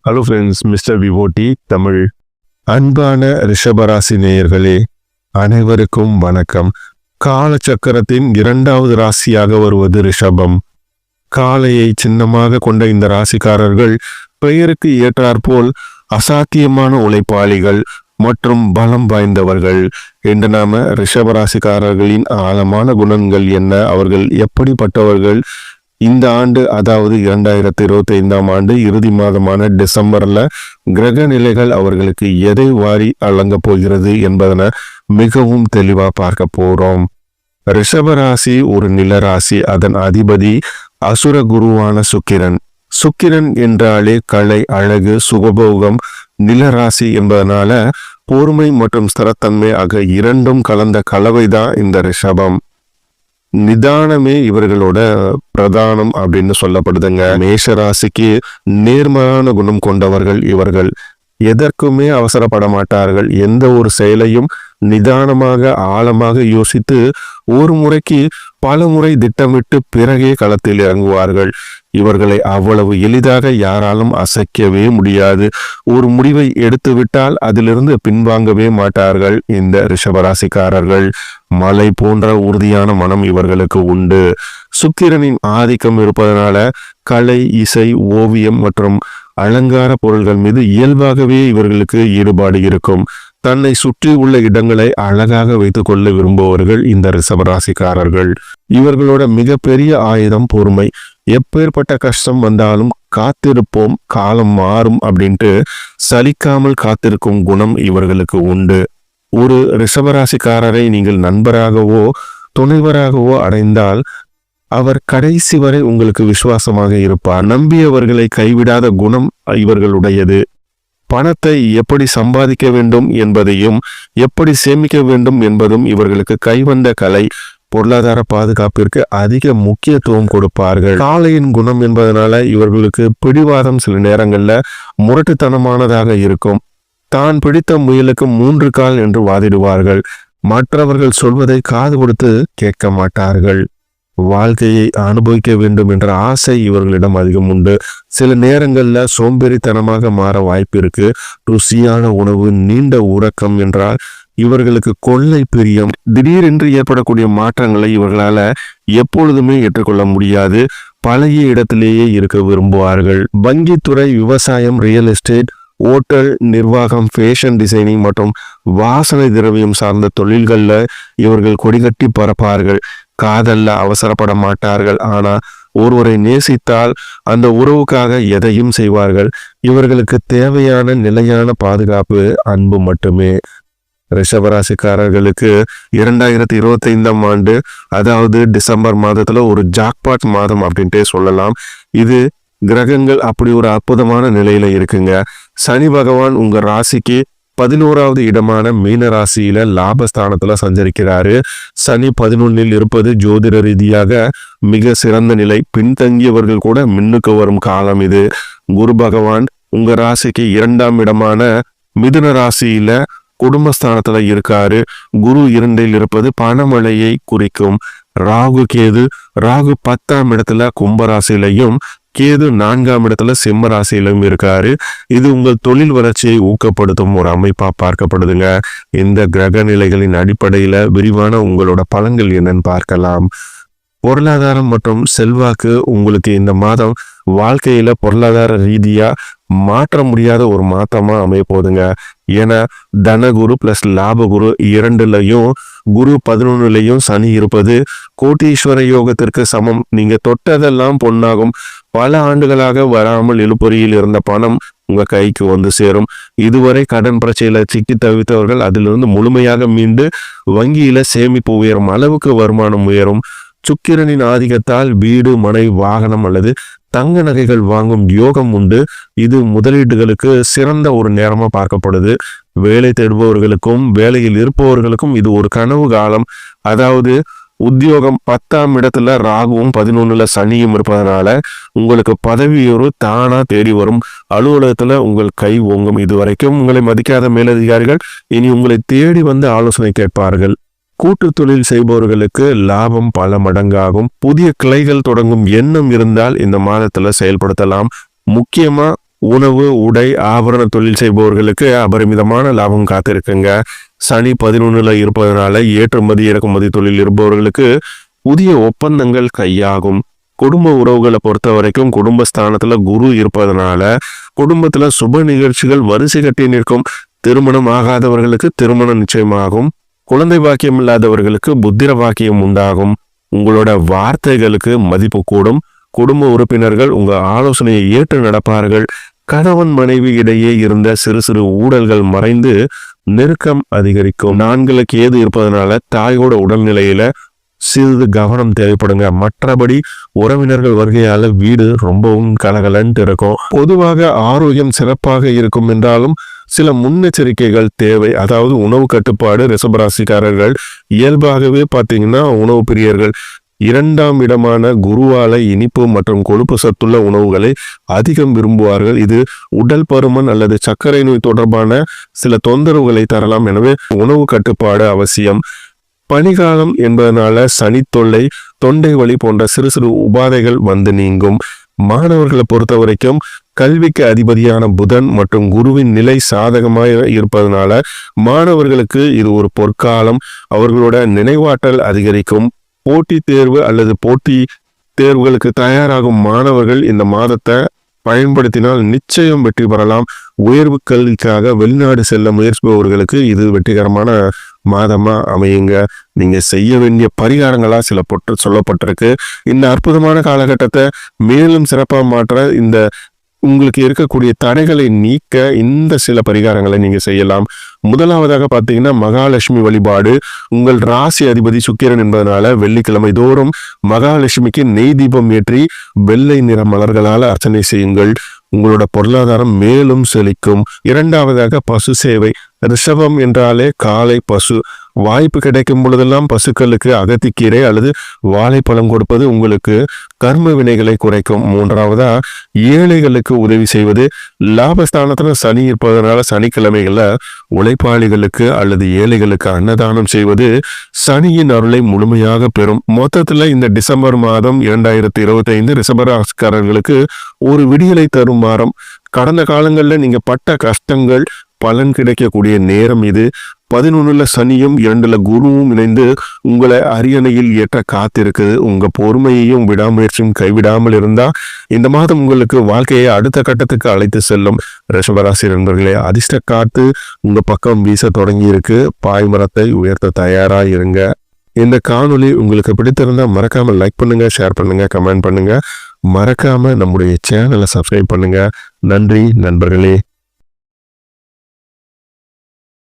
Hello friends, mister விவோடி தமிழ். அன்பான ரிஷபராசி நேயர்களே, அனைவருக்கும் வணக்கம். காலச்சக்கரத்தின் 2வது ராசியாக வருவது ரிஷபம். காளையை சின்னமாக கொண்ட இந்த ராசிக்காரர்கள் பெயருக்கு ஏற்றாற்போல் அசாத்தியமான உழைப்பாளிகள் மற்றும் பலம் வாய்ந்தவர்கள் என்று நாம ரிஷபராசிக்காரர்களின் ஆழமான குணங்கள் என்ன, அவர்கள் எப்படிப்பட்டவர்கள், இந்த ஆண்டு அதாவது 2025ஆம் ஆண்டு இறுதி மாதமான டிசம்பர்ல கிரக நிலைகள் அவர்களுக்கு எதை வாரி வழங்க போகிறது என்பதனை மிகவும் தெளிவா பார்க்க போறோம். ரிஷபராசி ஒரு நிலராசி. அதன் அதிபதி அசுர குருவான சுக்கிரன். சுக்கிரன் என்றாலே கலை, அழகு, சுகபோகம். நிலராசி என்பதனால பொறுமை மற்றும் ஸ்திரத்தன்மை ஆக இரண்டும் கலந்த கலவைதான் இந்த ரிஷபம். நிதானமே இவர்களோட பிரதானம் அப்படின்னு சொல்லப்படுதுங்க. மேஷராசிக்கு நேர்மறையான குணம் கொண்டவர்கள் இவர்கள். எதற்குமே அவசரப்பட மாட்டார்கள். எந்த ஒரு செயலையும் நிதானமாக ஆழமாக யோசித்து ஒரு முறைக்கு பல முறை திட்டமிட்டு பிறகே களத்தில் இறங்குவார்கள். இவர்களை அவ்வளவு எளிதாக யாராலும் அசைக்கவே முடியாது. ஒரு முடிவை எடுத்துவிட்டால் அதிலிருந்து பின்வாங்கவே மாட்டார்கள் இந்த ரிஷபராசிக்காரர்கள். மலை போன்ற உறுதியான மனம் இவர்களுக்கு உண்டு. சுக்கிரனின் ஆதிக்கம் இருப்பதனால கலை, இசை, ஓவியம் மற்றும் அலங்கார பொருள்கள் மீது இயல்பாகவே இவர்களுக்கு ஈடுபாடு இருக்கும். தன்னை சுற்றி உள்ள இடங்களை அழகாக வைத்துக் கொள்ள விரும்புபவர்கள் இந்த ரிஷபராசிக்காரர்கள். இவர்களோட மிகப்பெரிய ஆயுதம் பொறுமை. எப்பேற்பட்ட கஷ்டம் வந்தாலும் காத்திருப்போம், காலம் மாறும் அப்படின்ட்டு சலிக்காமல் காத்திருக்கும் குணம் இவர்களுக்கு உண்டு. ஒரு ரிஷபராசிக்காரரை நீங்கள் நண்பராகவோ துணைவராகவோ அடைந்தால் அவர் கடைசி வரை உங்களுக்கு விசுவாசமாக இருப்பார். நம்பியவர்களை கைவிடாத குணம் இவர்களுடையது. பணத்தை எப்படி சம்பாதிக்க வேண்டும் என்பதையும் எப்படி சேமிக்க வேண்டும் என்பதும் இவர்களுக்கு கைவந்த கலை. பொருளாதார பாதுகாப்பிற்கு அதிக முக்கியத்துவம் கொடுப்பார்கள். காளையின் குணம் என்பதனால இவர்களுக்கு பிடிவாதம் சில நேரங்கள்ல முரட்டுத்தனமானதாக இருக்கும். தான் பிடித்த முயலுக்கு 3 கால் என்று வாதிடுவார்கள். மற்றவர்கள் சொல்வதை காது கொடுத்து கேட்க மாட்டார்கள். வாழ்க்கையை அனுபவிக்க வேண்டும் என்ற ஆசை இவர்களிடம் அதிகம் உண்டு. சில நேரங்கள்ல சோம்பேறித்தனமாக மாற வாய்ப்பு இருக்கு. ருசியான உணவு, நீண்ட உறக்கம் என்றால் இவர்களுக்கு கொள்ளை பிரியம். திடீரென்று ஏற்படக்கூடிய மாற்றங்களை இவர்களால எப்பொழுதுமே ஏற்றுக்கொள்ள முடியாது. பழைய இடத்திலேயே இருக்க விரும்புவார்கள். வங்கித்துறை, விவசாயம், ரியல் எஸ்டேட், ஓட்டல் நிர்வாகம், ஃபேஷன் டிசைனிங் மற்றும் வாசனை திரவியம் சார்ந்த தொழில்கள்ல இவர்கள் கொடிகட்டி பறப்பார்கள். காதல்ல அவசரப்பட மாட்டார்கள். ஆனா ஒருவரை நேசித்தால் அந்த உறவுக்காக எதையும் செய்வார்கள். இவர்களுக்கு தேவையான நிலையான பாதுகாப்பு அன்பு மட்டுமே. ரிஷபராசிக்காரர்களுக்கு 2025ஆம் ஆண்டு அதாவது டிசம்பர் மாதத்துல ஒரு ஜாக்பாட் மாதம் அப்படின்ட்டே சொல்லலாம். இது கிரகங்கள் அப்படி ஒரு அற்புதமான நிலையில இருக்குங்க. சனி பகவான் உங்க ராசிக்கு 11வது இடமான மீன ராசியில லாபஸ்தானத்துல சஞ்சரிக்கிறாரு. சனி 11ல் இருப்பது ஜோதிட ரீதியாக மிக சிறந்த நிலை. பின்தங்கியவர்கள் கூட மின்னுக்கு வரும் காலம் இது. குரு பகவான் உங்க ராசிக்கு 2ஆம் இடமான மிதுன ராசியில குடும்பஸ்தானத்துல இருக்காரு. குரு 2ல் இருப்பது பணமழையை குறிக்கும். ராகு கேது, ராகு 10ஆம் இடத்துல கும்பராசிலையும் கேது 4ஆம் இடத்துல சிம்ம ராசியிலும் இருக்காரு. இது உங்கள் தொழில் வளர்ச்சியை ஊக்கப்படுத்தும் ஒரு அமைப்பா பார்க்கப்படுதுங்க. இந்த கிரக நிலைகளின் அடிப்படையில விரிவான உங்களோட பலன்கள் என்னன்னு பார்க்கலாம். பொருளாதாரம் மற்றும் செல்வாக்கு உங்களுக்கு இந்த மாதம் வாழ்க்கையில பொருளாதார ரீதியா மாற்ற முடியாத ஒரு மாற்றமா அமைய போதுங்க. ஏன்னா தனகுரு பிளஸ் லாபகுரு 2லையும் குரு 11லையும் சனி இருப்பது கோட்டீஸ்வர யோகத்திற்கு சமம். நீங்க தொட்டதெல்லாம் பொன்னாகும். பல ஆண்டுகளாக வராமல் இழுபறியில் இருந்த பணம் உங்க கைக்கு வந்து சேரும். இதுவரை கடன் பிரச்சனையில சிக்கி தவித்தவர்கள் அதிலிருந்து முழுமையாக மீண்டு வங்கியில சேமிப்பு உயரும் அளவுக்கு வருமானம் உயரும். சுக்கிரனின் ஆதிக்கத்தால் வீடு, மனை, வாகனம் அல்லது தங்க நகைகள் வாங்கும் யோகம் உண்டு. இது முதலீடுகளுக்கு சிறந்த ஒரு நேரமா பார்க்கப்படுது. வேலை தேடுபவர்களுக்கும் வேலையில் இருப்பவர்களுக்கும் இது ஒரு கனவு காலம். அதாவது உத்தியோகம் 10ஆம் இடத்துல ராகுவும் 11ல சனியும் இருப்பதனால உங்களுக்கு பதவி உயர்வு தானா தேடி வரும். அலுவலகத்துல உங்கள் கை ஓங்கும். இதுவரைக்கும் உங்களை மதிக்காத மேலதிகாரிகள் இனி உங்களை தேடி வந்து ஆலோசனை கேட்பார்கள். கூட்டு தொழில் செய்பவர்களுக்கு லாபம் பல மடங்காகும். புதிய கிளைகள் தொடங்கும் எண்ணம் இருந்தால் இந்த மாதத்துல செயல்படுத்தலாம். முக்கியமா உணவு, உடை, ஆபரண தொழில் செய்பவர்களுக்கு அபரிமிதமான லாபம் காத்திருக்குங்க. சனி 11ல இருப்பதனால ஏற்றுமதி இறக்குமதி தொழில் இருப்பவர்களுக்கு புதிய ஒப்பந்தங்கள் கையாகும். குடும்ப உறவுகளை பொறுத்த வரைக்கும் குடும்பஸ்தானத்துல குரு இருப்பதனால குடும்பத்துல சுப நிகழ்ச்சிகள் வரிசை கட்டி நிற்கும். திருமணம் ஆகாதவர்களுக்கு திருமணம் நிச்சயமாகும். குழந்தை பாக்கியம் இல்லாதவர்களுக்கு புத்திர பாக்கியம் உண்டாகும். உங்களோட வார்த்தைகளுக்கு மதிப்பு கூடும். குடும்ப உறுப்பினர்கள் உங்க ஆலோசனையை ஏற்று நடப்பார்கள். கணவன் மனைவி இடையே இருந்த சிறு சிறு ஊழல்கள் மறைந்து நெருக்கம் அதிகரிக்கும். 4 கேது இருப்பதனால தாயோட உடல்நிலையில சிறிது கவனம் தேவைப்படுங்க. மற்றபடி உறவினர்கள் வருகையால வீடு ரொம்பவும் கலகலன்ட்டு இருக்கும். பொதுவாக ஆரோக்கியம் சிறப்பாக இருக்கும் என்றாலும் சில முன்னெச்சரிக்கைகள் தேவை. அதாவது உணவு கட்டுப்பாடு. ரிஷபராசிக்காரர்கள் இயல்பாகவே பார்த்தீங்கன்னா உணவு பிரியர்கள். 2ஆம் இடமான குருவால இனிப்பு மற்றும் கொழுப்பு சத்துள்ள உணவுகளை அதிகம் விரும்புவார்கள். இது உடல் பருமன் அல்லது சர்க்கரை நோய் தொடர்பான சில தொந்தரவுகளை தரலாம். எனவே உணவு கட்டுப்பாடு அவசியம். பனிகாலம் என்பதனால சனி தொல்லை, தொண்டை வலி போன்ற சிறு சிறு உபாதைகள் வந்து நீங்கும். மாணவர்களை பொறுத்த வரைக்கும் கல்விக்கு அதிபதியான புதன் மற்றும் குருவின் நிலை சாதகமாக இருப்பதனால மாணவர்களுக்கு இது ஒரு பொற்காலம். அவர்களோட நினைவாற்றல் அதிகரிக்கும். போட்டி தேர்வு அல்லது போட்டி தேர்வுகளுக்கு தயாராகும் மாணவர்கள் இந்த மாதத்தை பயன்படுத்தினால் நிச்சயம் வெற்றி பெறலாம். உயர்வு கல்விக்காக வெளிநாடு செல்ல முயற்சிப்பவர்களுக்கு இது வெற்றிகரமான மாதமா அமையுங்க. நீங்க செய்ய வேண்டிய பரிகாரங்களா சில சொல்லப்பட்டிருக்கு. இந்த அற்புதமான காலகட்டத்தை மேலும் சிறப்பாக மாற்ற இந்த உங்களுக்கு இருக்கக்கூடிய தடைகளை நீக்க இந்த சில பரிகாரங்களை நீங்க செய்யலாம். முதலாவதாக பார்த்தீங்கன்னா மகாலட்சுமி வழிபாடு. உங்கள் ராசி அதிபதி சுக்கிரன் என்பதனால வெள்ளிக்கிழமை தோறும் மகாலட்சுமிக்கு நெய் தீபம் ஏற்றி வெள்ளை நிற மலர்களால் அர்ச்சனை செய்யுங்கள். உங்களோட பொருளாதாரம் மேலும் செழிக்கும். 2ஆவதாக பசு சேவை. ரிஷபம் என்றாலே காலை பசு. வாய்ப்பு கிடைக்கும் பொழுதெல்லாம் பசுக்களுக்கு அகத்திக்கீரை அல்லது வாழைப்பழம் கொடுப்பது உங்களுக்கு கர்ம வினைகளை குறைக்கும். 3ஆவதா ஏழைகளுக்கு உதவி செய்வது. லாபஸ்தானத்துல சனி இருப்பதனால சனிக்கிழமைகள்ல உழைப்பாளிகளுக்கு அல்லது ஏழைகளுக்கு அன்னதானம் செய்வது சனியின் அருளை முழுமையாக பெறும். மொத்தத்துல இந்த டிசம்பர் மாதம் 2025 ரிஷபராசிக்காரர்களுக்கு ஒரு விடியலை தரும் வாரம். கடந்த காலங்களில் நீங்க பட்ட கஷ்டங்கள் பலன் கிடைக்கக்கூடிய நேரம் இது. 11ல சனியும் 2ல குருவும் இணைந்து உங்களை அரியணையில் ஏற்ற காத்திருக்குது. உங்க பொறுமையையும் விடாமுயற்சியும் கைவிடாமல் இருந்தா இந்த மாதம் உங்களுக்கு வாழ்க்கையை அடுத்த கட்டத்துக்கு அழைத்து செல்லும். ரிஷபராசி நண்பர்களே, அதிர்ஷ்ட காத்து உங்க பக்கம் வீச தொடங்கி இருக்கு. பாய்மரத்தை உயர்த்த தயாரா இருங்க. இந்த காணொளி உங்களுக்கு பிடித்திருந்தா மறக்காம லைக் பண்ணுங்க, ஷேர் பண்ணுங்க, கமெண்ட் பண்ணுங்க. மறக்காம நம்முடைய சேனலை சப்ஸ்கிரைப் பண்ணுங்க. நன்றி நண்பர்களே.